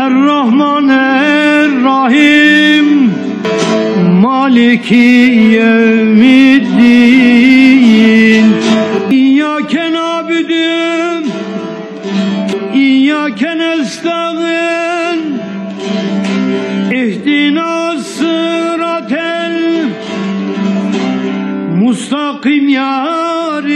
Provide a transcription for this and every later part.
الرحمن الرحيم مالك يوم الدين إياك نعبد إياك نستعين اهدنا الصراط المستقيم يا رب.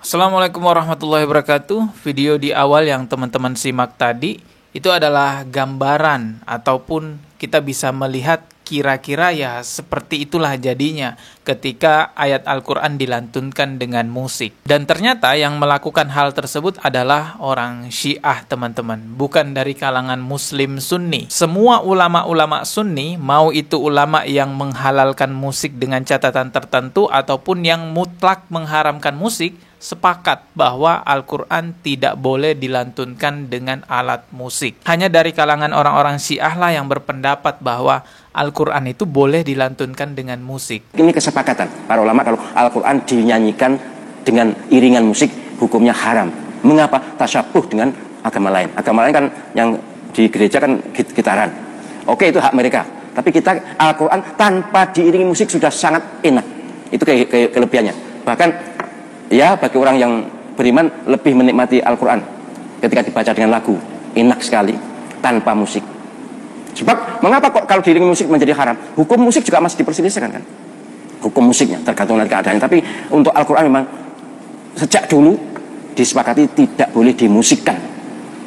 Assalamualaikum warahmatullahi wabarakatuh. Video di awal yang teman-teman simak tadi itu adalah gambaran ataupun kita bisa melihat kira-kira ya seperti itulah jadinya ketika ayat Al-Quran dilantunkan dengan musik. Dan ternyata yang melakukan hal tersebut adalah orang Syiah, teman-teman, bukan dari kalangan Muslim Sunni. Semua ulama-ulama Sunni, mau itu ulama yang menghalalkan musik dengan catatan tertentu ataupun yang mutlak mengharamkan musik, sepakat bahwa Al-Quran tidak boleh dilantunkan dengan alat musik. Hanya dari kalangan orang-orang Syiah lah yang berpendapat bahwa Al-Quran itu boleh dilantunkan dengan musik. Ini kesepakatan para ulama kalau Al-Quran dinyanyikan dengan iringan musik hukumnya haram. Mengapa? Tasyabuh dengan agama lain. Agama lain kan yang di gereja kan gitaran. Oke, itu hak mereka. Tapi kita Al-Quran tanpa diiringi musik sudah sangat enak. Itu kelebihannya. Bahkan ya bagi orang yang beriman lebih menikmati Al-Quran ketika dibaca dengan lagu. Enak sekali tanpa musik. Sebab mengapa kok kalau diiringi musik menjadi haram? Hukum musik juga masih diperselisihkan kan? Hukum musiknya tergantung dari keadaannya. Tapi untuk Al-Quran memang sejak dulu disepakati tidak boleh dimusikkan.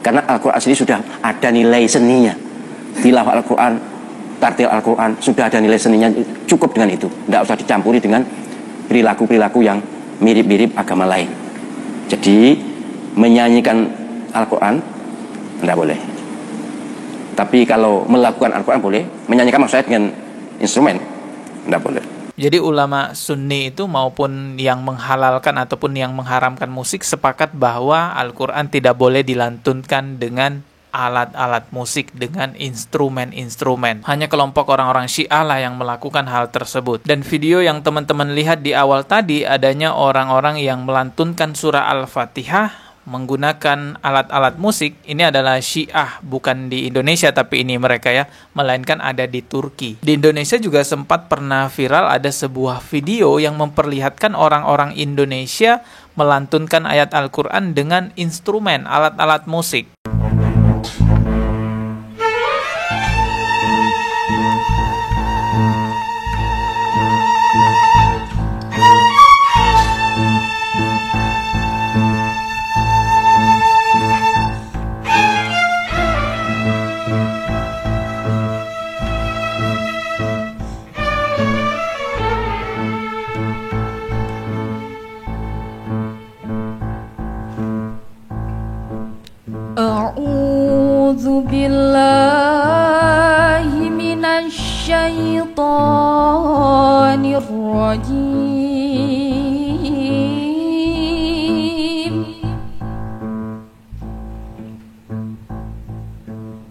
Karena Al-Quran sendiri sudah ada nilai seninya. Tilawah Al-Quran, tartil Al-Quran sudah ada nilai seninya, cukup dengan itu. Tidak usah dicampuri dengan perilaku-perilaku yang mirip-mirip agama lain. Jadi menyanyikan Al-Quran tidak boleh. Tapi kalau melakukan Al-Quran boleh. Menyanyikan maksudnya dengan instrumen tidak boleh. Jadi ulama Sunni itu maupun yang menghalalkan ataupun yang mengharamkan musik sepakat bahwa Al-Quran tidak boleh dilantunkan dengan alat-alat musik, dengan instrumen-instrumen. Hanya kelompok orang-orang Syiah lah yang melakukan hal tersebut. Dan video yang teman-teman lihat di awal tadi adanya orang-orang yang melantunkan surah Al-Fatihah menggunakan alat-alat musik. Ini adalah Syiah, bukan di Indonesia tapi ini mereka ya, melainkan ada di Turki. Di Indonesia juga sempat pernah viral ada sebuah video yang memperlihatkan orang-orang Indonesia melantunkan ayat Al-Quran dengan instrumen, alat-alat musik. A'udzu billahi minasy syaithanir rajim.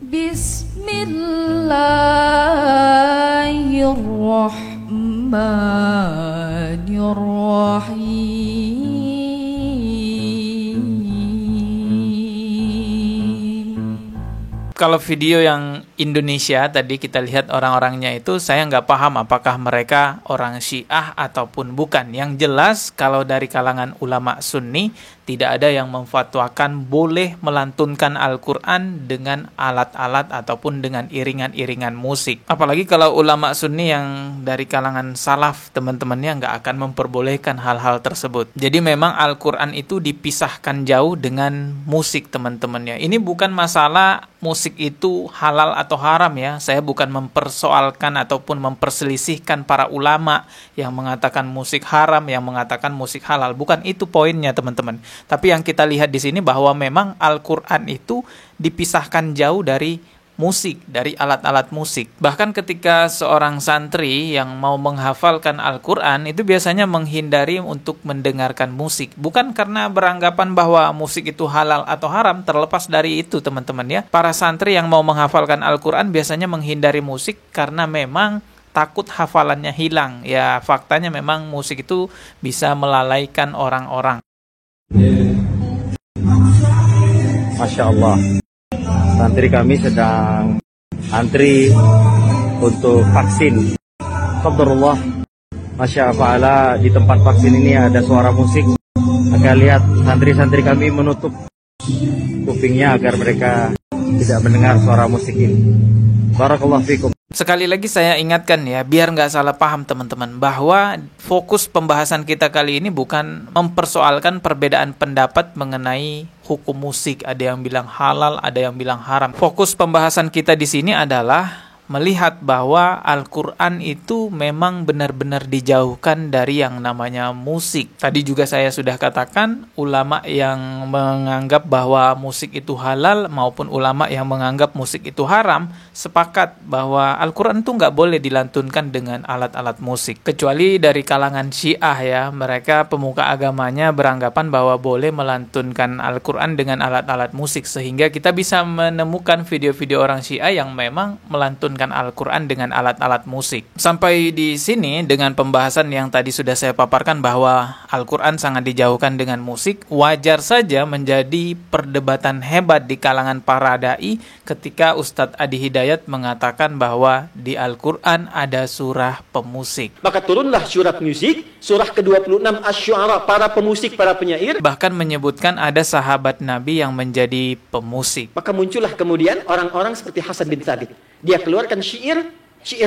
Bismillahirrahmanirrahim. Kalau video yang Indonesia tadi kita lihat orang-orangnya itu saya nggak paham apakah mereka orang Syiah ataupun bukan. Yang jelas kalau dari kalangan ulama Sunni tidak ada yang memfatwakan boleh melantunkan Al-Quran dengan alat-alat ataupun dengan iringan-iringan musik. Apalagi kalau ulama Sunni yang dari kalangan salaf teman-temannya nggak akan memperbolehkan hal-hal tersebut. Jadi memang Al-Quran itu dipisahkan jauh dengan musik teman-temannya. Ini bukan masalah musik itu halal atau haram ya. Saya bukan mempersoalkan ataupun memperselisihkan para ulama yang mengatakan musik haram, yang mengatakan musik halal. Bukan itu poinnya teman-teman. Tapi yang kita lihat di sini bahwa memang Al-Quran itu dipisahkan jauh dari musik, dari alat-alat musik. Bahkan ketika seorang santri yang mau menghafalkan Al-Quran itu biasanya menghindari untuk mendengarkan musik. Bukan karena beranggapan bahwa musik itu halal atau haram, terlepas dari itu teman-teman ya. Para santri yang mau menghafalkan Al-Quran biasanya menghindari musik karena memang takut hafalannya hilang. Ya faktanya memang musik itu bisa melalaikan orang-orang. Masya Allah, santri kami sedang antri untuk vaksin. Qadarullah, Masya Allah, di tempat vaksin ini ada suara musik. Agak lihat santri-santri kami menutup kupingnya agar mereka tidak mendengar suara musik ini. Barakallahu fikum. Sekali lagi saya ingatkan ya, biar nggak salah paham teman-teman, bahwa fokus pembahasan kita kali ini bukan mempersoalkan perbedaan pendapat mengenai hukum musik. Ada yang bilang halal, ada yang bilang haram. Fokus pembahasan kita di sini adalah melihat bahwa Al-Quran itu memang benar-benar dijauhkan dari yang namanya musik. Tadi juga saya sudah katakan, ulama yang menganggap bahwa musik itu halal maupun ulama yang menganggap musik itu haram sepakat bahwa Al-Quran itu nggak boleh dilantunkan dengan alat-alat musik. Kecuali dari kalangan Syiah ya, mereka pemuka agamanya beranggapan bahwa boleh melantunkan Al-Quran dengan alat-alat musik, sehingga kita bisa menemukan video-video orang Syiah yang memang melantunkan Al-Quran dengan alat-alat musik. Sampai di sini dengan pembahasan yang tadi sudah saya paparkan bahwa Al-Quran sangat dijauhkan dengan musik, wajar saja menjadi perdebatan hebat di kalangan para dai ketika Ustadz Adi Hidayat mengatakan bahwa di Al-Quran ada surah pemusik. Maka turunlah surah musik, surah ke-26 Asy-Syu'ara, para pemusik, para penyair. Bahkan menyebutkan ada sahabat Nabi yang menjadi pemusik. Maka muncullah kemudian orang-orang seperti Hasan bin Thabit. Dia keluarkan syair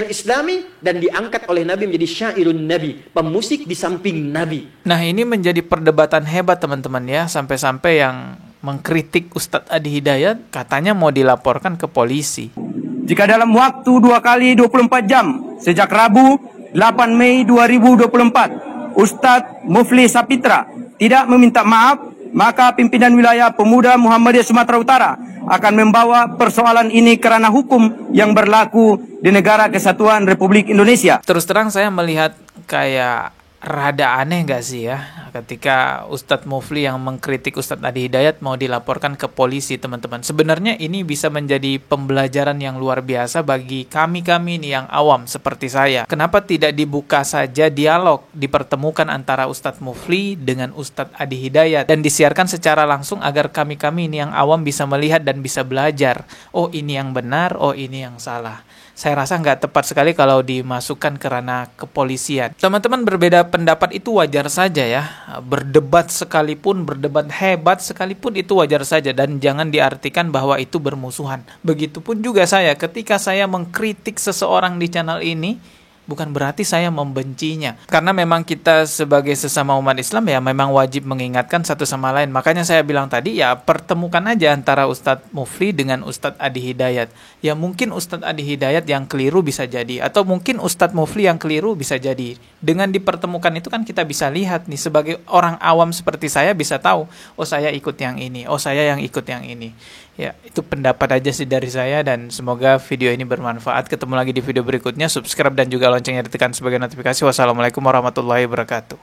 Islami dan diangkat oleh Nabi menjadi syairun Nabi, pemusik di samping Nabi. Nah, ini menjadi perdebatan hebat teman-teman ya, sampai-sampai yang mengkritik Ustadz Adi Hidayat katanya mau dilaporkan ke polisi. Jika dalam waktu 2 kali 24 jam sejak Rabu 8 Mei 2024 Ustadz Mufli Sapitra tidak meminta maaf, maka pimpinan wilayah Pemuda Muhammadiyah Sumatera Utara akan membawa persoalan ini kerana hukum yang berlaku di Negara Kesatuan Republik Indonesia. Terus terang saya melihat kayak rada aneh gak sih ya ketika Ustadz Mufli yang mengkritik Ustadz Adi Hidayat mau dilaporkan ke polisi, teman-teman. Sebenarnya ini bisa menjadi pembelajaran yang luar biasa bagi kami-kami nih yang awam seperti saya. Kenapa tidak dibuka saja dialog, dipertemukan antara Ustadz Mufli dengan Ustadz Adi Hidayat dan disiarkan secara langsung agar kami-kami ini yang awam bisa melihat dan bisa belajar. Oh, ini yang benar, oh ini yang salah. Saya rasa nggak tepat sekali kalau dimasukkan ke ranah kepolisian. Teman-teman, berbeda pendapat itu wajar saja ya. Berdebat sekalipun, berdebat hebat sekalipun itu wajar saja. Dan jangan diartikan bahwa itu bermusuhan. Begitupun juga saya, ketika saya mengkritik seseorang di channel ini, bukan berarti saya membencinya. Karena memang kita sebagai sesama umat Islam ya memang wajib mengingatkan satu sama lain. Makanya saya bilang tadi ya pertemukan aja antara Ustadz Mufli dengan Ustadz Adi Hidayat. Ya mungkin Ustadz Adi Hidayat yang keliru bisa jadi. Atau mungkin Ustadz Mufli yang keliru bisa jadi. Dengan dipertemukan itu kan kita bisa lihat nih, sebagai orang awam seperti saya bisa tahu. Oh, saya ikut yang ini. Oh, saya yang ikut yang ini. Ya, itu pendapat aja sih dari saya dan semoga video ini bermanfaat. Ketemu lagi di video berikutnya. Subscribe dan juga loncengnya ditekan sebagai notifikasi. Wassalamualaikum warahmatullahi wabarakatuh.